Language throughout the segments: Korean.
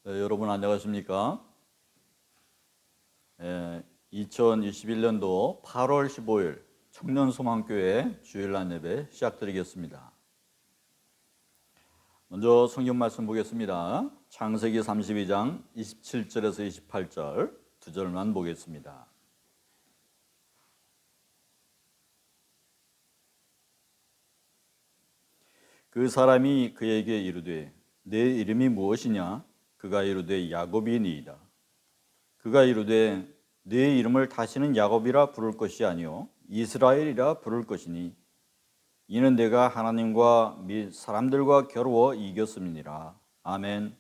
네, 여러분 안녕하십니까? 2021년도 8월 15일 청년소망교회 주일날 예배 시작드리겠습니다. 먼저 성경 말씀 보겠습니다. 창세기 32장 27절에서 28절 두 절만 보겠습니다. 그 사람이 그에게 이르되 내 이름이 무엇이냐? 그가 이르되 야곱이니이다. 그가 이르되 네 이름을 다시는 야곱이라 부를 것이 아니요 이스라엘이라 부를 것이니 이는 내가 하나님과 및 사람들과 겨루어 이겼음이니라. 아멘.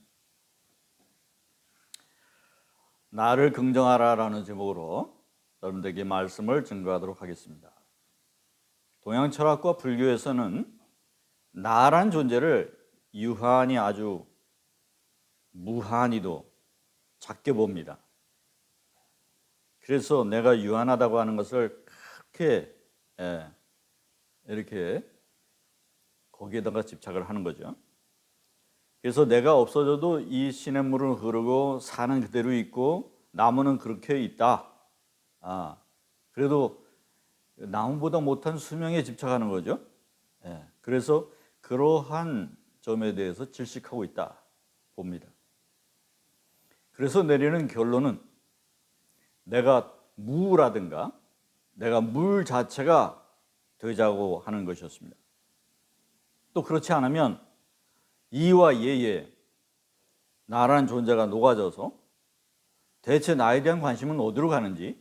나를 긍정하라라는 제목으로 여러분들에게 말씀을 증거하도록 하겠습니다. 동양 철학과 불교에서는 나란 존재를 유한히 아주 무한히도 작게 봅니다. 그래서 내가 유한하다고 하는 것을 그렇게 이렇게 거기에다가 집착을 하는 거죠. 그래서 내가 없어져도 이 시냇물은 흐르고 산은 그대로 있고 나무는 그렇게 있다. 그래도 나무보다 못한 수명에 집착하는 거죠. 그래서 그러한 점에 대해서 질식하고 있다 봅니다. 그래서 내리는 결론은 내가 무라든가 내가 물 자체가 되자고 하는 것이었습니다. 또 그렇지 않으면 이와 예에 나라는 존재가 녹아져서 대체 나에 대한 관심은 어디로 가는지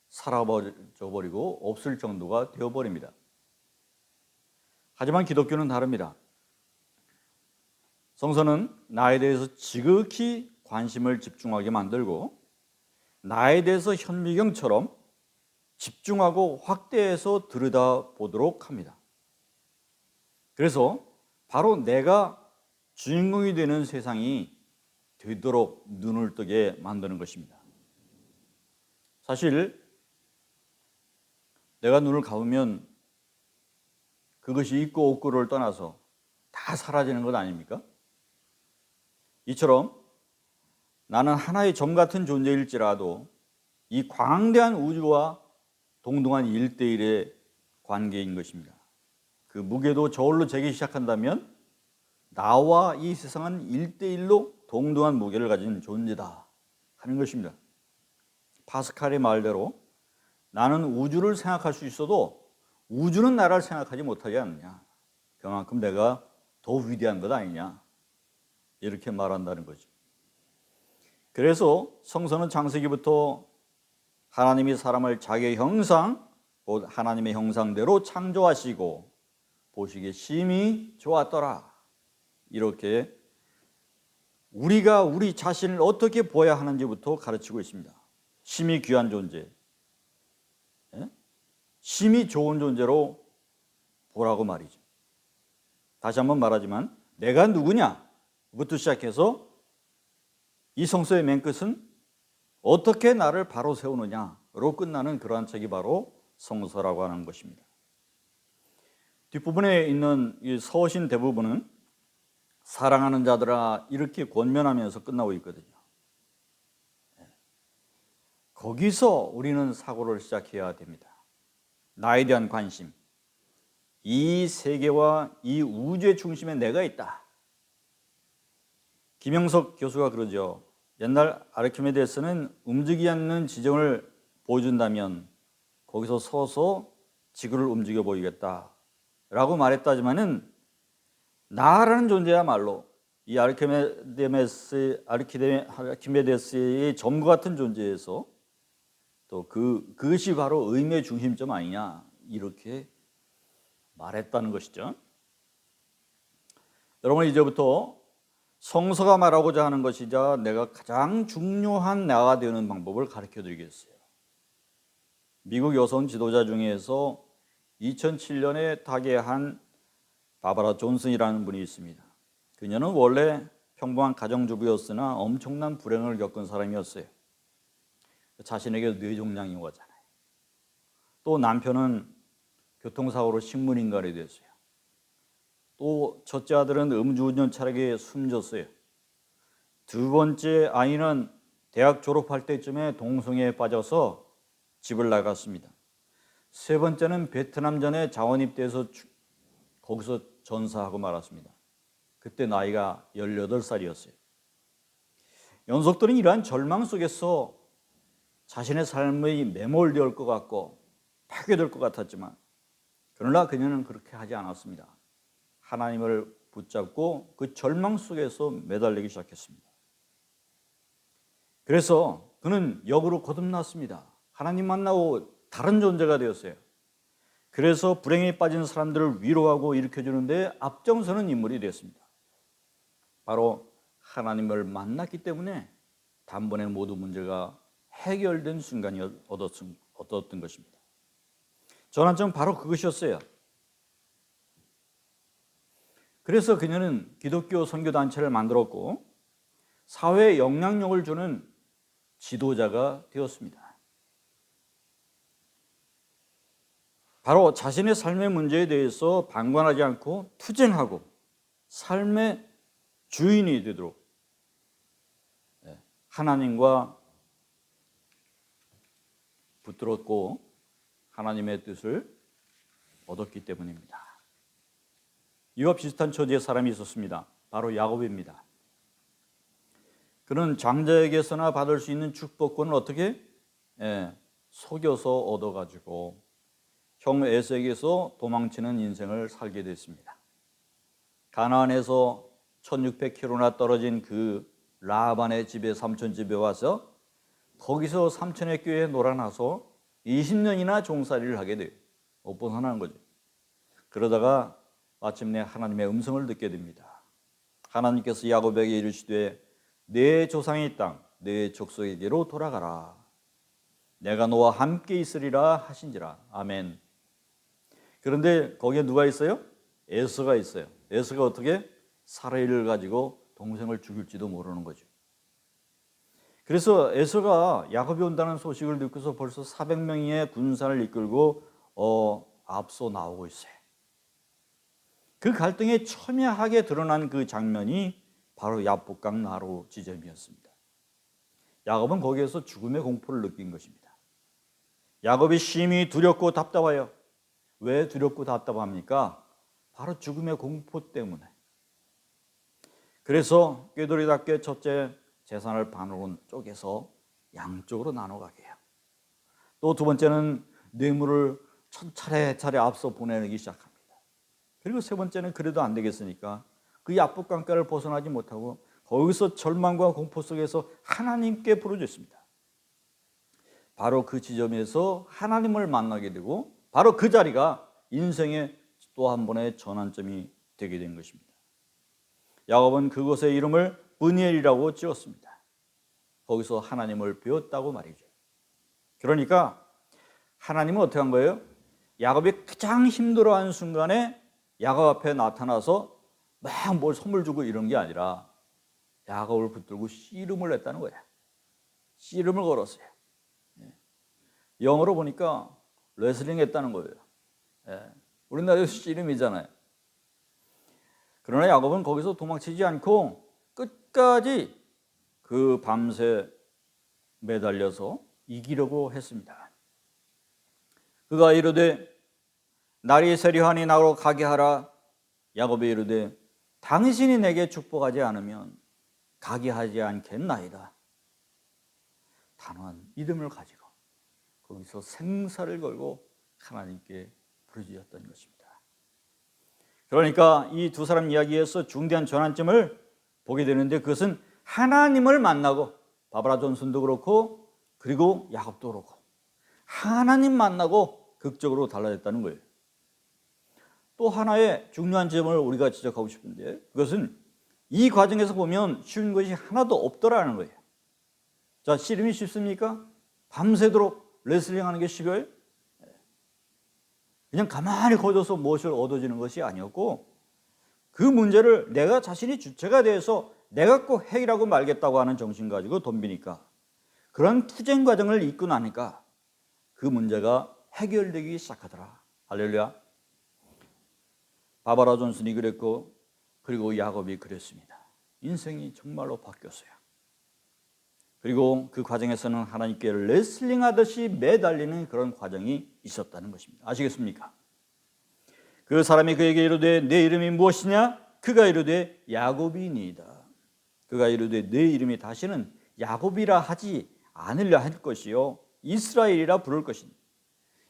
사라져버리고 없을 정도가 되어버립니다. 하지만 기독교는 다릅니다. 성서는 나에 대해서 지극히 관심을 집중하게 만들고 나에 대해서 현미경처럼 집중하고 확대해서 들여다보도록 합니다. 그래서 바로 내가 주인공이 되는 세상이 되도록 눈을 뜨게 만드는 것입니다. 사실 내가 눈을 감으면 그것이 있고 없고를 떠나서 다 사라지는 것 아닙니까? 이처럼 나는 하나의 점 같은 존재일지라도 이 광대한 우주와 동등한 1대1의 관계인 것입니다. 그 무게도 저울로 재기 시작한다면 나와 이 세상은 1대1로 동등한 무게를 가진 존재다 하는 것입니다. 파스칼의 말대로 나는 우주를 생각할 수 있어도 우주는 나를 생각하지 못하지 않느냐. 그만큼 내가 더 위대한 것 아니냐. 이렇게 말한다는 거죠. 그래서 성서는 창세기부터 하나님이 사람을 자기의 형상, 곧 하나님의 형상대로 창조하시고 보시기에 심히 좋았더라. 이렇게 우리가 우리 자신을 어떻게 보아야 하는지부터 가르치고 있습니다. 심히 귀한 존재, 심히 좋은 존재로 보라고 말이죠. 다시 한번 말하지만 내가 누구냐부터 시작해서 이 성서의 맨 끝은 어떻게 나를 바로 세우느냐로 끝나는 그러한 책이 바로 성서라고 하는 것입니다. 뒷부분에 있는 이 서신 대부분은 사랑하는 자들아 이렇게 권면하면서 끝나고 있거든요. 거기서 우리는 사고를 시작해야 됩니다. 나에 대한 관심, 이 세계와 이 우주의 중심에 내가 있다. 김영석 교수가 그러죠. 옛날 아르키메데스는 움직이지 않는 지점을 보여준다면 거기서 서서 지구를 움직여 보이겠다 라고 말했다지만은 나라는 존재야말로 이 아르키메데스의 점과 같은 존재에서 또 그것이 바로 의미의 중심점 아니냐 이렇게 말했다는 것이죠. 여러분 이제부터 성서가 말하고자 하는 것이자 내가 가장 중요한 나가 되는 방법을 가르쳐 드리겠어요. 미국 여성 지도자 중에서 2007년에 타계한 바바라 존슨이라는 분이 있습니다. 그녀는 원래 평범한 가정주부였으나 엄청난 불행을 겪은 사람이었어요. 자신에게 뇌종양이 오잖아요. 또 남편은 교통사고로 식물인간이 됐어요. 또 첫째 아들은 음주운전 차량에 숨졌어요. 두 번째 아이는 대학 졸업할 때쯤에 동성애에 빠져서 집을 나갔습니다. 세 번째는 베트남전에 자원 입대해서 거기서 전사하고 말았습니다. 그때 나이가 18살이었어요. 연속들은 이러한 절망 속에서 자신의 삶이 매몰될 것 같고 파괴될 것 같았지만, 그러나 그녀는 그렇게 하지 않았습니다. 하나님을 붙잡고 그 절망 속에서 매달리기 시작했습니다. 그래서 그는 역으로 거듭났습니다. 하나님 만나고 다른 존재가 되었어요. 그래서 불행에 빠진 사람들을 위로하고 일으켜주는데 앞장서는 인물이 되었습니다. 바로 하나님을 만났기 때문에 단번에 모든 문제가 해결된 순간이 얻었던 것입니다. 전환점은 바로 그것이었어요. 그래서 그녀는 기독교 선교단체를 만들었고 사회에 영향력을 주는 지도자가 되었습니다. 바로 자신의 삶의 문제에 대해서 방관하지 않고 투쟁하고 삶의 주인이 되도록 하나님과 붙들었고 하나님의 뜻을 얻었기 때문입니다. 이와 비슷한 처지의 사람이 있었습니다. 바로 야곱입니다. 그는 장자에게서나 받을 수 있는 축복권을 어떻게 속여서 얻어가지고 형 에서에게서 도망치는 인생을 살게 됐습니다. 가나안에서 1600km나 떨어진 그 라반의 집에, 삼촌 집에 와서 거기서 삼촌의 교회에 놀아나서 20년이나 종살이를 하게 돼요. 못 벗어나는 거죠. 그러다가 마침내 하나님의 음성을 듣게 됩니다. 하나님께서 야곱에게 이르시되 내 조상의 땅, 내 족속에게로 돌아가라. 내가 너와 함께 있으리라 하신지라. 아멘. 그런데 거기에 누가 있어요? 에서가 있어요. 에서가 어떻게? 사라이를 가지고 동생을 죽일지도 모르는 거죠. 그래서 에서가 야곱이 온다는 소식을 듣고서 벌써 400명의 군사를 이끌고 앞서 나오고 있어요. 그 갈등에 첨예하게 드러난 그 장면이 바로 야복강 나루 지점이었습니다. 야곱은 거기에서 죽음의 공포를 느낀 것입니다. 야곱이 심히 두렵고 답답해요. 왜 두렵고 답답합니까? 바로 죽음의 공포 때문에. 그래서 꾀돌이답게 첫째 재산을 반으로 쪼개서 양쪽으로 나눠 가게 해요. 또 두 번째는 뇌물을 차례차례 앞서 보내기 시작합니다. 그리고 세 번째는 그래도 안 되겠으니까 그 야복강가를 벗어나지 못하고 거기서 절망과 공포 속에서 하나님께 부르짖습니다. 바로 그 지점에서 하나님을 만나게 되고 바로 그 자리가 인생의 또 한 번의 전환점이 되게 된 것입니다. 야곱은 그곳의 이름을 브니엘이라고 지었습니다. 거기서 하나님을 배웠다고 말이죠. 그러니까 하나님은 어떻게 한 거예요? 야곱이 가장 힘들어하는 순간에 야곱 앞에 나타나서 막 뭘 선물 주고 이런 게 아니라 야곱을 붙들고 씨름을 했다는 거예요. 씨름을 걸었어요. 영어로 보니까 레슬링 했다는 거예요. 우리나라에서 씨름이잖아요. 그러나 야곱은 거기서 도망치지 않고 끝까지 그 밤새 매달려서 이기려고 했습니다. 그가 이르되 날이 세려하니 나로 가게 하라. 야곱이 이르되 당신이 내게 축복하지 않으면 가게 하지 않겠나이다. 단호한 믿음을 가지고 거기서 생사를 걸고 하나님께 부르짖었던 것입니다. 그러니까 이 두 사람 이야기에서 중대한 전환점을 보게 되는데 그것은 하나님을 만나고 바브라 존슨도 그렇고 그리고 야곱도 그렇고 하나님 만나고 극적으로 달라졌다는 거예요. 또 하나의 중요한 점을 우리가 지적하고 싶은데 그것은 이 과정에서 보면 쉬운 것이 하나도 없더라는 거예요. 자, 씨름이 쉽습니까? 밤새도록 레슬링하는 게 쉬워요? 그냥 가만히 거둬서 무엇을 얻어지는 것이 아니었고 그 문제를 내가 자신이 주체가 돼서 내가 꼭 해결하고 말겠다고 하는 정신 가지고 덤비니까 그런 투쟁 과정을 이끌고 나니까 그 문제가 해결되기 시작하더라. 할렐루야. 바바라 존슨이 그랬고 그리고 야곱이 그랬습니다. 인생이 정말로 바뀌었어요. 그리고 그 과정에서는 하나님께 레슬링하듯이 매달리는 그런 과정이 있었다는 것입니다. 아시겠습니까? 그 사람이 그에게 이르되 내 이름이 무엇이냐? 그가 이르되 야곱이니이다. 그가 이르되 내 이름이 다시는 야곱이라 하지 않으려 할 것이요 이스라엘이라 부를 것이니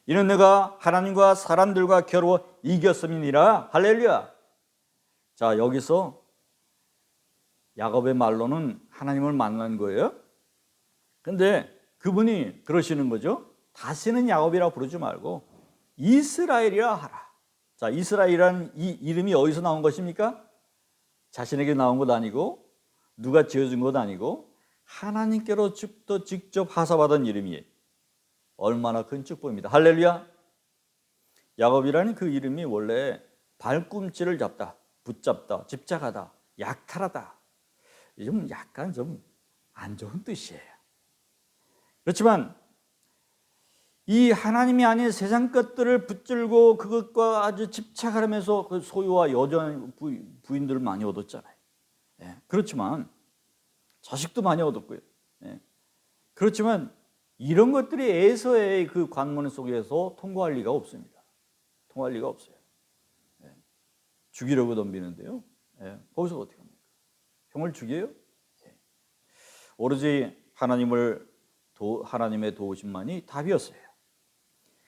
이는 내가 하나님과 사람들과 겨루어 이겼음이니라. 할렐루야. 자, 여기서 야곱의 말로는 하나님을 만난 거예요. 근데 그분이 그러시는 거죠. 다시는 야곱이라 부르지 말고 이스라엘이라 하라. 자, 이스라엘이라는 이 이름이 어디서 나온 것입니까? 자신에게 나온 것 아니고 누가 지어준 것 아니고 하나님께로부터 직접 하사받은 이름이에요. 얼마나 큰 축복입니다. 할렐루야. 야곱이라는 그 이름이 원래 발꿈치를 잡다, 붙잡다, 집착하다, 약탈하다, 좀 약간 좀 안 좋은 뜻이에요. 그렇지만 이 하나님이 아닌 세상 것들을 붙들고 그것과 아주 집착하면서 그 소유와 여전 부인들을 많이 얻었잖아요. 예, 그렇지만 자식도 많이 얻었고요. 예, 그렇지만 이런 것들이 에서의 그 관문 속에서 통과할 리가 없습니다. 통할 리가 없어요. 예, 죽이려고 덤비는데요. 예, 거기서 어떻게 합니까? 형을 죽여요? 예. 오로지 하나님의 도우심만이 답이었어요.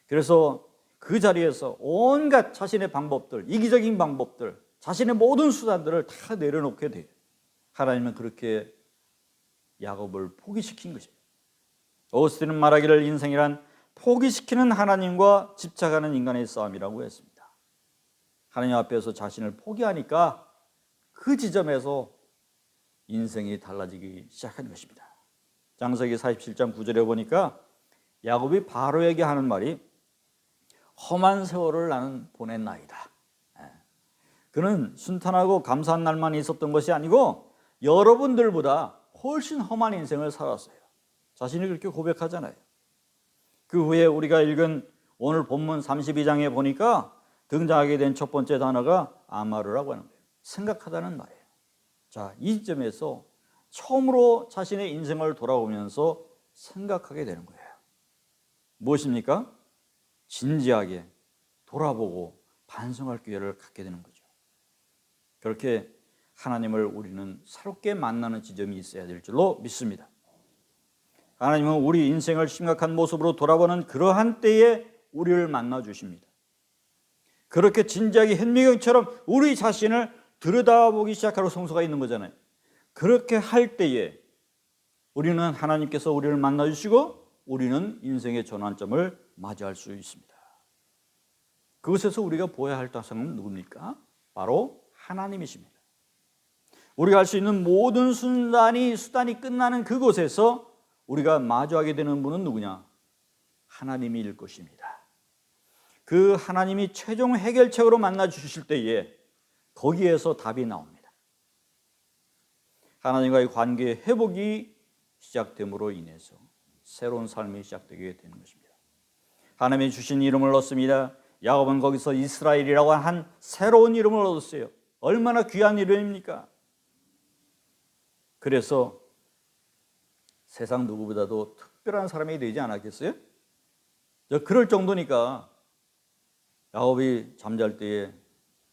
그래서 그 자리에서 온갖 자신의 방법들, 이기적인 방법들, 자신의 모든 수단들을 다 내려놓게 돼요. 하나님은 그렇게 야곱을 포기시킨 것이에요. 오스틴은 말하기를 인생이란 포기시키는 하나님과 집착하는 인간의 싸움이라고 했습니다. 하나님 앞에서 자신을 포기하니까 그 지점에서 인생이 달라지기 시작한 것입니다. 창세기 47장 9절에 보니까 야곱이 바로에게 하는 말이 험한 세월을 나는 보냈나이다. 그는 순탄하고 감사한 날만 있었던 것이 아니고 여러분들보다 훨씬 험한 인생을 살았어요. 자신이 그렇게 고백하잖아요. 그 후에 우리가 읽은 오늘 본문 32장에 보니까 등장하게 된 첫 번째 단어가 아마르라고 하는 거예요. 생각하다는 말이에요. 자, 이 점에서 처음으로 자신의 인생을 돌아보면서 생각하게 되는 거예요. 무엇입니까? 진지하게 돌아보고 반성할 기회를 갖게 되는 거죠. 그렇게 하나님을 우리는 새롭게 만나는 지점이 있어야 될 줄로 믿습니다. 하나님은 우리 인생을 심각한 모습으로 돌아보는 그러한 때에 우리를 만나 주십니다. 그렇게 진지하게 현미경처럼 우리 자신을 들여다보기 시작하러 성서가 있는 거잖아요. 그렇게 할 때에 우리는 하나님께서 우리를 만나 주시고 우리는 인생의 전환점을 맞이할 수 있습니다. 그것에서 우리가 보아야 할 대상은 누굽니까? 바로 하나님이십니다. 우리가 할 수 있는 모든 수단이 끝나는 그곳에서 우리가 마주하게 되는 분은 누구냐? 하나님일 것입니다. 그 하나님이 최종 해결책으로 만나 주실 때에 거기에서 답이 나옵니다. 하나님과의 관계 회복이 시작됨으로 인해서 새로운 삶이 시작되게 되는 것입니다. 하나님이 주신 이름을 얻습니다. 야곱은 거기서 이스라엘이라고 한 새로운 이름을 얻었어요. 얼마나 귀한 이름입니까? 그래서 세상 누구보다도 특별한 사람이 되지 않았겠어요? 그럴 정도니까 야곱이 잠잘 때에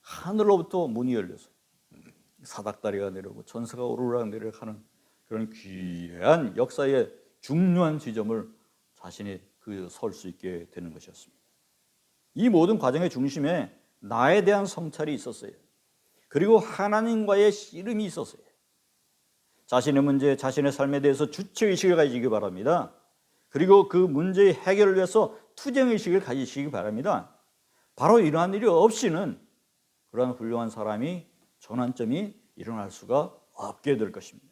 하늘로부터 문이 열려서 사닥다리가 내려오고 천사가 오르락 내리락 하는 그런 귀한 역사의 중요한 지점을 자신이 설 수 있게 되는 것이었습니다. 이 모든 과정의 중심에 나에 대한 성찰이 있었어요. 그리고 하나님과의 씨름이 있었어요. 자신의 문제, 자신의 삶에 대해서 주체의식을 가지시기 바랍니다. 그리고 그 문제의 해결을 위해서 투쟁의식을 가지시기 바랍니다. 바로 이러한 일이 없이는 그러한 훌륭한 사람이 전환점이 일어날 수가 없게 될 것입니다.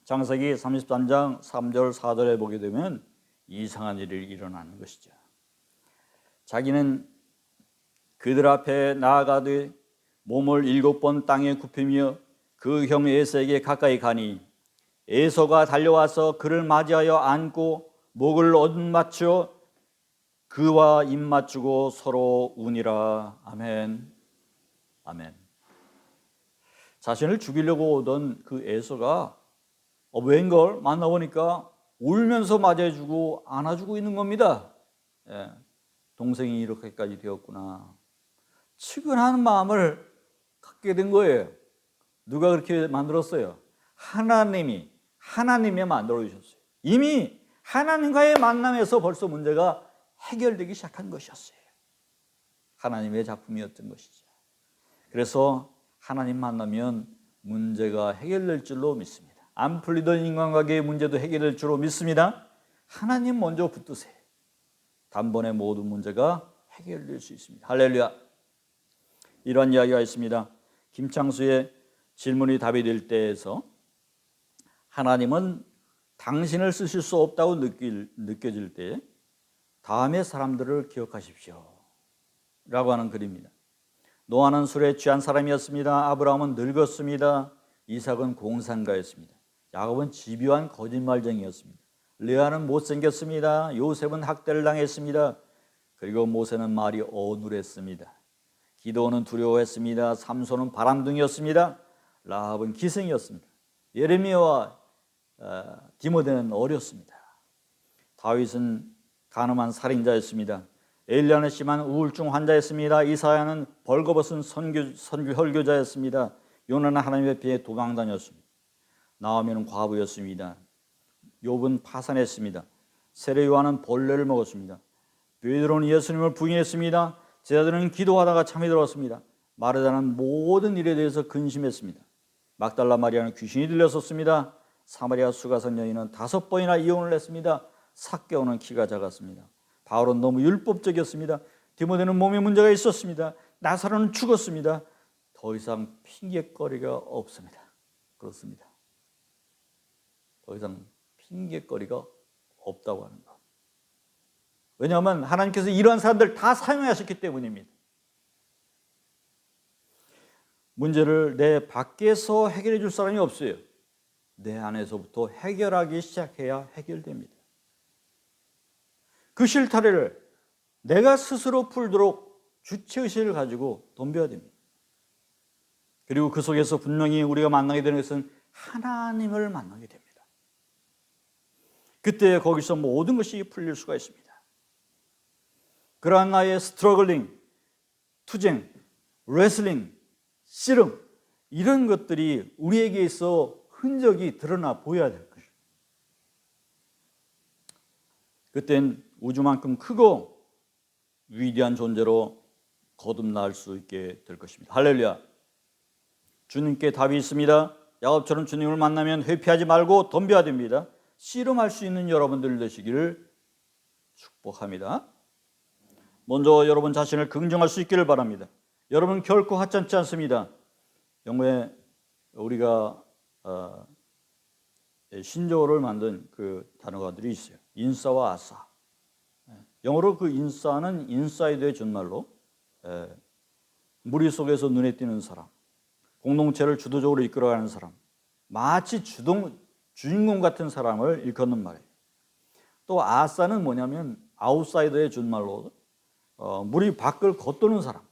창세기 33장 3절 4절에 보게 되면 이상한 일이 일어나는 것이죠. 자기는 그들 앞에 나아가되 몸을 7번 땅에 굽히며 그 형 에서에게 가까이 가니 에서가 달려와서 그를 맞이하여 안고 목을 얻맞추어 그와 입 맞추고 서로 우니라. 아멘. 아멘. 자신을 죽이려고 오던 그 에서가 웬걸 만나보니까 울면서 맞이해주고 안아주고 있는 겁니다. 예, 동생이 이렇게까지 되었구나. 측은한 마음을 갖게 된 거예요. 누가 그렇게 만들었어요? 하나님이 만들어 주셨어요. 이미 하나님과의 만남에서 벌써 문제가 해결되기 시작한 것이었어요. 하나님의 작품이었던 것이죠. 그래서 하나님 만나면 문제가 해결될 줄로 믿습니다. 안 풀리던 인간관계의 문제도 해결될 줄로 믿습니다. 하나님 먼저 붙드세요. 단번에 모든 문제가 해결될 수 있습니다. 할렐루야. 이런 이야기가 있습니다. 김창수의 질문이 답이 될 때에서 하나님은 당신을 쓰실 수 없다고 느껴질 때 다음의 사람들을 기억하십시오 라고 하는 글입니다. 노아는 술에 취한 사람이었습니다. 아브라함은 늙었습니다. 이삭은 공산가였습니다. 야곱은 집요한 거짓말쟁이였습니다. 레아는 못생겼습니다. 요셉은 학대를 당했습니다. 그리고 모세는 말이 어눌했습니다. 기도는 두려워했습니다. 삼손은 바람둥이였습니다. 라합은 기생이었습니다. 예레미야와 디모데는 어렸습니다. 다윗은 간음한 살인자였습니다. 엘리야는 심한 우울증 환자였습니다. 이사야는 벌거벗은 설교자였습니다. 요나는 하나님의 피해 도망 다녔습니다. 나오미는 과부였습니다. 욥은 파산했습니다. 세례 요한은 벌레를 먹었습니다. 베드로는 예수님을 부인했습니다. 제자들은 기도하다가 잠이 들었습니다. 마르다는 모든 일에 대해서 근심했습니다. 막달라 마리아는 귀신이 들렸었습니다. 사마리아 수가성 여인은 5번이나 이혼을 했습니다. 삭개오는 키가 작았습니다. 바울은 너무 율법적이었습니다. 디모데는 몸에 문제가 있었습니다. 나사로는 죽었습니다. 더 이상 핑계거리가 없습니다. 그렇습니다. 더 이상 핑계거리가 없다고 하는 것. 왜냐하면 하나님께서 이러한 사람들 다 사용하셨기 때문입니다. 문제를 내 밖에서 해결해 줄 사람이 없어요. 내 안에서부터 해결하기 시작해야 해결됩니다. 그 실타래를 내가 스스로 풀도록 주체의식을 가지고 덤벼야 됩니다. 그리고 그 속에서 분명히 우리가 만나게 되는 것은 하나님을 만나게 됩니다. 그때 거기서 모든 것이 풀릴 수가 있습니다. 그러한 나의 스트러글링, 투쟁, 레슬링, 씨름 이런 것들이 우리에게 있어 흔적이 드러나 보여야 될 것입니다. 그땐 우주만큼 크고 위대한 존재로 거듭날 수 있게 될 것입니다. 할렐루야. 주님께 답이 있습니다. 야곱처럼 주님을 만나면 회피하지 말고 덤벼야 됩니다. 씨름할 수 있는 여러분들 되시기를 축복합니다. 먼저 여러분 자신을 긍정할 수 있기를 바랍니다. 여러분 결코 하찮지 않습니다. 영어에 우리가 신조어를 만든 그 단어가들이 있어요. 인싸와 아싸. 영어로 그 인싸는 인사이드의 준말로 무리 속에서 눈에 띄는 사람, 공동체를 주도적으로 이끌어가는 사람, 마치 주인공 같은 사람을 일컫는 말이에요. 또 아싸는 뭐냐면 아웃사이더의 준말로 무리 밖을 겉도는 사람,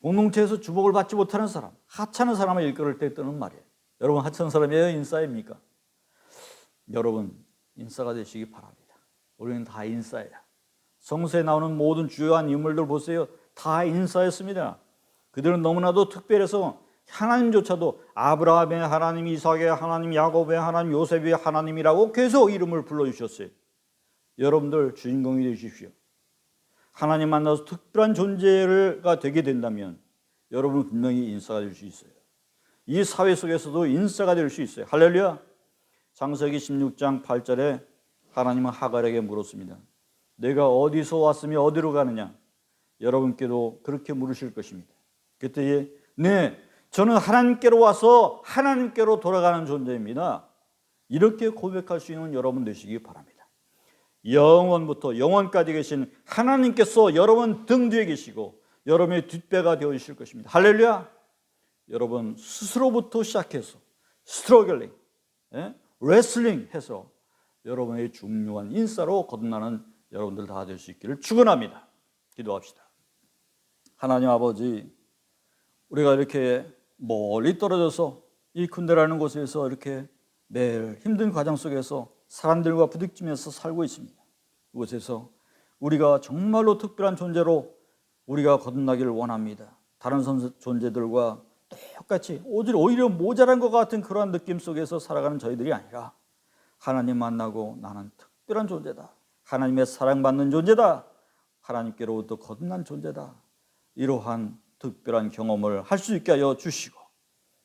공동체에서 주목을 받지 못하는 사람, 하찮은 사람을 일컬을 때 뜨는 말이에요. 여러분 하찮은 사람이에요? 인싸입니까? 여러분 인싸가 되시기 바랍니다. 우리는 다 인싸예요. 성서에 나오는 모든 주요한 인물들 보세요. 다 인싸였습니다. 그들은 너무나도 특별해서 하나님조차도 아브라함의 하나님, 이삭의 하나님, 야곱의 하나님, 요셉의 하나님이라고 계속 이름을 불러주셨어요. 여러분들 주인공이 되십시오. 하나님 만나서 특별한 존재가 되게 된다면 여러분 분명히 인싸가 될 수 있어요. 이 사회 속에서도 인싸가 될 수 있어요. 할렐루야. 창세기 16장 8절에 하나님은 하갈에게 물었습니다. 내가 어디서 왔으며 어디로 가느냐? 여러분께도 그렇게 물으실 것입니다. 그때에 네, 저는 하나님께로 와서 하나님께로 돌아가는 존재입니다. 이렇게 고백할 수 있는 여러분 되시기 바랍니다. 영원부터 영원까지 계신 하나님께서 여러분 등 뒤에 계시고 여러분의 뒷배가 되어주실 것입니다. 할렐루야. 여러분 스스로부터 시작해서 스트러글링, 레슬링 해서 여러분의 중요한 인싸로 거듭나는 여러분들 다 될 수 있기를 축원합니다. 기도합시다. 하나님 아버지, 우리가 이렇게 멀리 떨어져서 이 군대라는 곳에서 이렇게 매일 힘든 과정 속에서 사람들과 부딪히면서 살고 있습니다. 그곳에서 우리가 정말로 특별한 존재로 우리가 거듭나기를 원합니다. 다른 존재들과 똑같이 오히려 모자란 것 같은 그러한 느낌 속에서 살아가는 저희들이 아니라 하나님 만나고 나는 특별한 존재다. 하나님의 사랑받는 존재다. 하나님께로부터 거듭난 존재다. 이러한 특별한 경험을 할 수 있게 하여 주시고,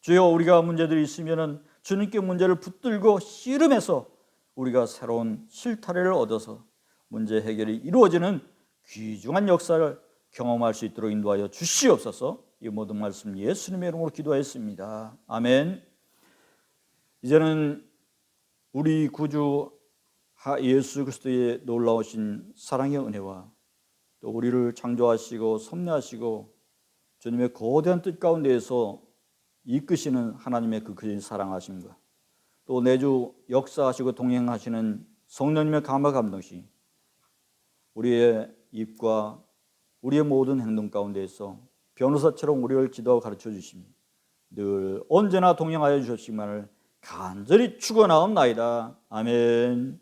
주여 우리가 문제들이 있으면 주님께 문제를 붙들고 씨름해서 우리가 새로운 실타래를 얻어서 문제 해결이 이루어지는 귀중한 역사를 경험할 수 있도록 인도하여 주시옵소서. 이 모든 말씀 예수님의 이름으로 기도했습니다. 아멘. 이제는 우리 구주 예수 그리스도의 놀라우신 사랑의 은혜와 또 우리를 창조하시고 섭리하시고 주님의 거대한 뜻 가운데에서 이끄시는 하나님의 그 크신 사랑하심과 또 내주 역사하시고 동행하시는 성령님의 감화 감동시 우리의 입과 우리의 모든 행동 가운데에서 변호사처럼 우리를 지도하고 가르쳐 주시며 늘 언제나 동행하여 주셨기만을 간절히 축원하옵나이다. 아멘.